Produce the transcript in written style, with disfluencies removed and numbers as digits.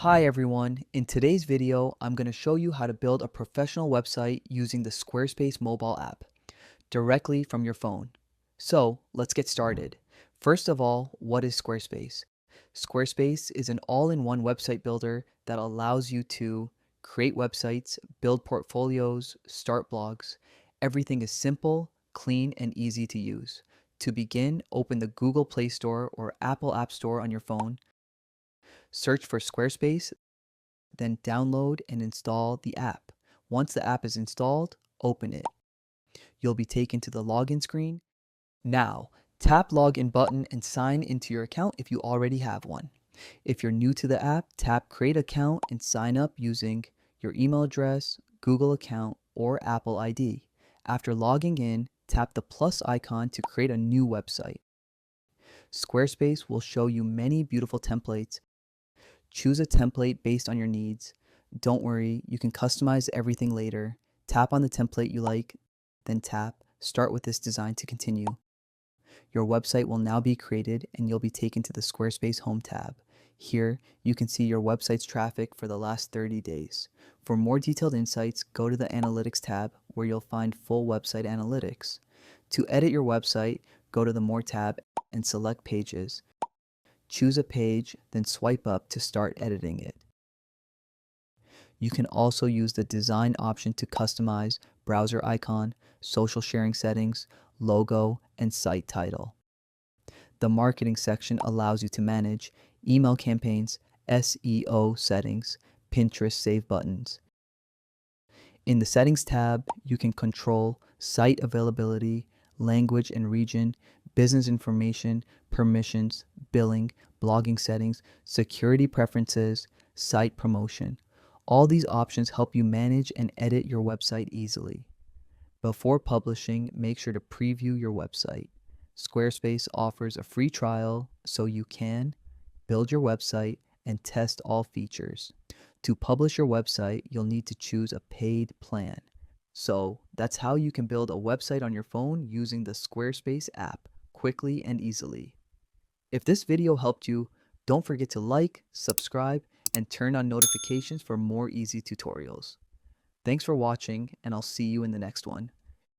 Hi everyone, in today's video, I'm going to show you how to build a professional website using the Squarespace mobile app directly from your phone. So let's get started. First of all, what is Squarespace? Squarespace is an all-in-one website builder that allows you to create websites, build portfolios, start blogs. Everything is simple, clean, and easy to use. To begin, open the Google Play Store or Apple App Store on your phone. Search for Squarespace, then download and install the app. Once the app is installed, open it. You'll be taken to the login screen. Now, tap login button and sign into your account if you already have one. If you're new to the app, tap create account and sign up using your email address, Google account, or Apple ID. After logging in, tap the plus icon to create a new website. Squarespace will show you many beautiful templates. Choose a template based on your needs. Don't worry, you can customize everything later. Tap on the template you like, then tap Start with this design to continue. Your website will now be created and you'll be taken to the Squarespace Home tab. Here, you can see your website's traffic for the last 30 days. For more detailed insights, go to the Analytics tab where you'll find full website analytics. To edit your website, go to the More tab and select Pages. Choose a page, then swipe up to start editing it. You can also use the design option to customize browser icon, social sharing settings, logo, and site title. The marketing section allows you to manage email campaigns, SEO settings, Pinterest save buttons. In the settings tab, you can control site availability, language and region, business information, permissions, billing, blogging settings, security preferences, site promotion. All these options help you manage and edit your website easily. Before publishing, make sure to preview your website. Squarespace offers a free trial so you can build your website and test all features. To publish your website, you'll need to choose a paid plan. So that's how you can build a website on your phone using the Squarespace app quickly and easily. If this video helped you, don't forget to like, subscribe, and turn on notifications for more easy tutorials. Thanks for watching, and I'll see you in the next one.